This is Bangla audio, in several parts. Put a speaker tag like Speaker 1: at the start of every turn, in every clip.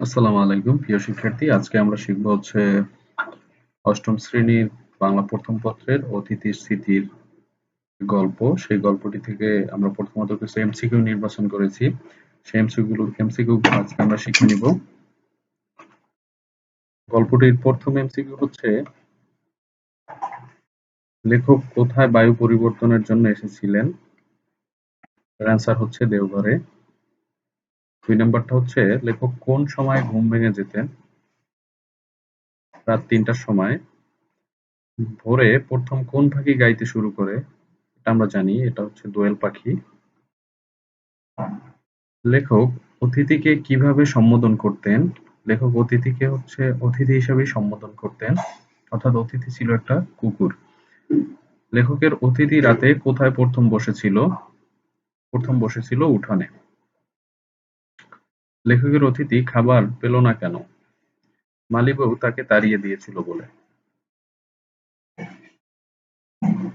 Speaker 1: আসসালামু আলাইকুম প্রিয় শিক্ষার্থী, আজকে আমরা শিখব অষ্টম শ্রেণীর বাংলা প্রথম পত্রের অতিথির স্মৃতির গল্প। সেই গল্পটি থেকে আমরা প্রথমত কিছু এমসিকিউ নির্বাচন করেছি। সেই এমসিকিউ আজকে আমরা শিখে নিব। গল্পটির প্রথম এমসিকিউ হচ্ছে, লেখক কোথায় বায়ু পরিবর্তনের জন্য এসেছিলেন? এর অ্যান্সার হচ্ছে দেওঘরে। 2 নাম্বারটা হচ্ছে, লেখক কোন সময় ঘুম ভেঙে যেতেন? রাত 3টার সময়। ভোরে প্রথম কোন পাখি গাইতে শুরু করে? এটা আমরা জানি, এটা হচ্ছে দোয়েল পাখি। লেখক অতিথিকে কিভাবে সম্বোধন করতেন? লেখক অতিথিকে অতিথি হিসেবেই সম্বোধন করতেন, অর্থাৎ অতিথি ছিল একটা কুকুর। লেখকের অতিথি রাতে কোথায় প্রথম বসেছিল? প্রথম বসেছিল উঠানে। লেখকের অতিথি খাবার পেল না কেন? মালিবউ তাকে তাড়িয়ে দিয়েছিল বলে।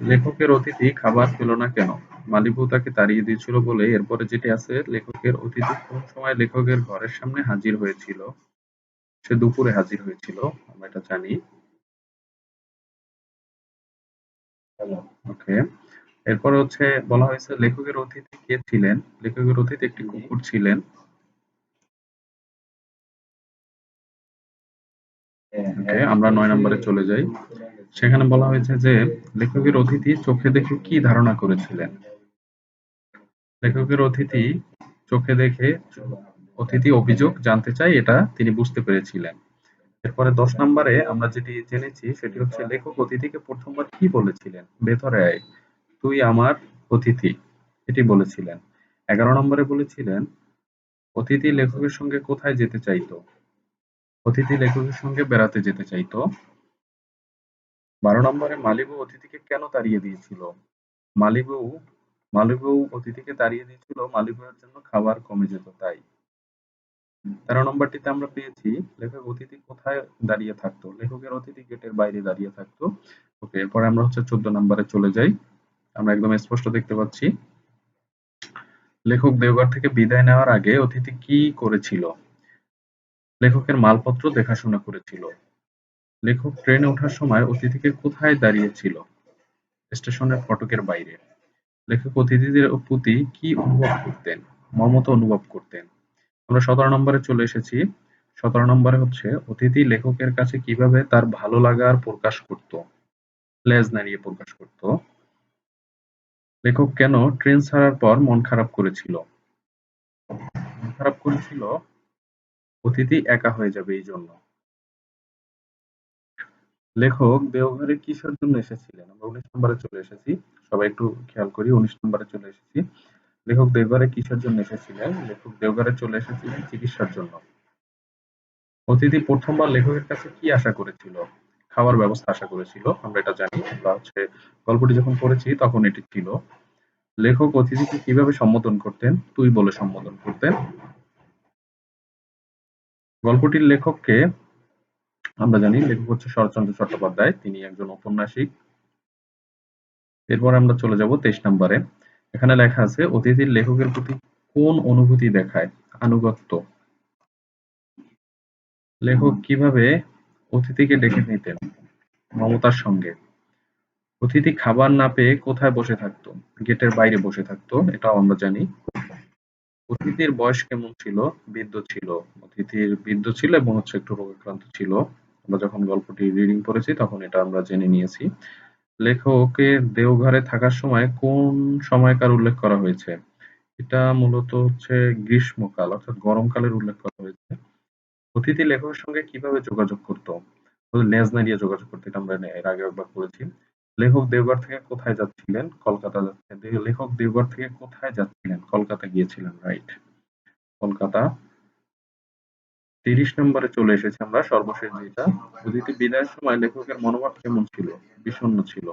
Speaker 1: লেখকের অতিথি খাবার পেল না কেন? মালিবউ তাকে তাড়িয়ে দিয়েছিল বলে। এরপরে যেটি আছে, লেখকের অতিথি কোন সময় লেখকের ঘরের সামনে হাজির হয়েছিল? সে দুপুরে হাজির হয়েছিল, আমরা এটা জানি। ওকে। এরপরে বলা হয়েছে, লেখকের অতিথি কে ছিলেন? লেখকের অতিথি একটি কুকুর ছিলেন। ওকে, আমরা 9 নম্বরে চলে যাই। সেখানে বলা হয়েছে যে, লেখকের অতিথি চোখে দেখে কি ধারণা করেছিলেন? লেখকের অতিথি চোখে দেখে অতিথি অভিযোগ জানতে চাই, এটা তিনি বুঝতে পেরেছিলেন। এরপরে 10 নম্বরে আমরা যেটি জেনেছি সেটি হচ্ছে, লেখক অতিথিকে প্রথমবার কি বলেছিলেন? ভেতরে আয়, তুই আমার অতিথি, এটি বলেছিলেন। 11 নম্বরে বলেছিলেন, অতিথি লেখকের সঙ্গে কোথায় যেতে চাইতো? অতিথি লেখকের সঙ্গে বেড়াতে যেতে চাইতো। 12 নম্বরে, মালিবউ অতিথিকে কেন তাড়িয়ে দিয়েছিল? মালিবউ মালিবউ অতিথিকে তাড়িয়ে দিয়েছিল মালিবউয়ের জন্য খাবার কমে যেত তাই। 13 নম্বরটিতে আমরা পেয়েছি, লেখক অতিথি কোথায় দাঁড়িয়ে থাকতো? লেখকের অতিথি গেটের বাইরে দাঁড়িয়ে থাকতো। ওকে, এরপরে আমরা 14 নম্বরে চলে যাই। আমরা একদম স্পষ্ট দেখতে পাচ্ছি, লেখক দেওঘর থেকে বিদায় নেওয়ার আগে অতিথি কি করেছিল? লেখকের মালপত্র দেখাশোনা করেছিল। লেখক ট্রেনে ওঠার সময় অতিথিকে কোথায় দাঁড়িয়েছিল? স্টেশনের ফটকের বাইরে। লেখক অতিথিদের প্রতি কি অনুভব করতেন? মমতা অনুভব করতেন। আমরা 17 নম্বরে চলে এসেছি। 17 নম্বরে হচ্ছে, অতিথি লেখকের কাছে কিভাবে তার ভালো লাগার প্রকাশ করত? লেজ নাড়িয়ে প্রকাশ করত। লেখক কেন ট্রেন ছাড়ার পর মন খারাপ করেছিল? মন খারাপ করেছিল অতিথি একা হয়ে যাবে এই জন্য। লেখক দেওঘরে কিসের জন্য এসেছিলেন? আমরা 19 নম্বরে চলে এসেছি। সবাই একটু খেয়াল করি, 19 নম্বরে চলে এসেছি। লেখক দেওঘরে কিসের জন্য এসেছিলেন? লেখক দেওঘরে চলে এসেছিলেন চিকিৎসার জন্য। অতিথি প্রথমবার লেখকের কাছে কি আশা করেছিল? খাওয়ার ব্যবস্থা আশা করেছিল, আমরা এটা জানি। আমরা গল্পটি যখন পড়েছি তখন এটি ছিল। লেখক অতিথিকে কিভাবে সম্বোধন করতেন? তুই বলে সম্বোধন করতেন। গল্পটির লেখককে আমরা জানি, লেখক হচ্ছে শরৎচন্দ্র চট্টোপাধ্যায়, তিনি একজন ঔপন্যাসিক। এরপর আমরা চলে যাব 23 নম্বরে। এখানে লেখা আছে, অতিথির লেখকের প্রতি কোন অনুভূতি দেখায়? আনুগত্য। লেখক কিভাবে অতিথিকে ডেকে নিতেন? মমতার সঙ্গে। অতিথি খাবার না পেয়ে কোথায় বসে থাকতো? গেটের বাইরে বসে থাকতো, এটাও আমরা জানি। অতিথির বয়স কেমন ছিল? বৃদ্ধ ছিল। অতিথির বৃদ্ধ ছিল এবং একটু রোগাক্রান্ত ছিল। আমরা যখন গল্পটি রিডিং পড়েছি তখন এটা আমরা জেনে নিয়েছি। লেখকের দেওঘরে থাকার সময় কোন সময়কার উল্লেখ করা হয়েছে? এটা মূলত গ্রীষ্মকাল, অর্থাৎ গরমকালের উল্লেখ করা হয়েছে। অতিথি লেখকের সঙ্গে কিভাবে যোগাযোগ করত? লেজ নাড়িয়ে যোগাযোগ করতো, এটা আমরা এর আগে একবার পড়েছি। লেখক দেওঘর থেকে কোথায় যাচ্ছিলেন? কলকাতা যাচ্ছেন। লেখক দেওঘর থেকে কোথায় যাচ্ছিলেন? কলকাতা গিয়েছিলেন, রাইট, কলকাতা। 30 নম্বরে চলে এসেছি আমরা, সর্বশেষ যেটা, অতিথি বিদায়ের সময় লেখকের মনোভাব কেমন ছিল? বিষণ্ণ ছিল।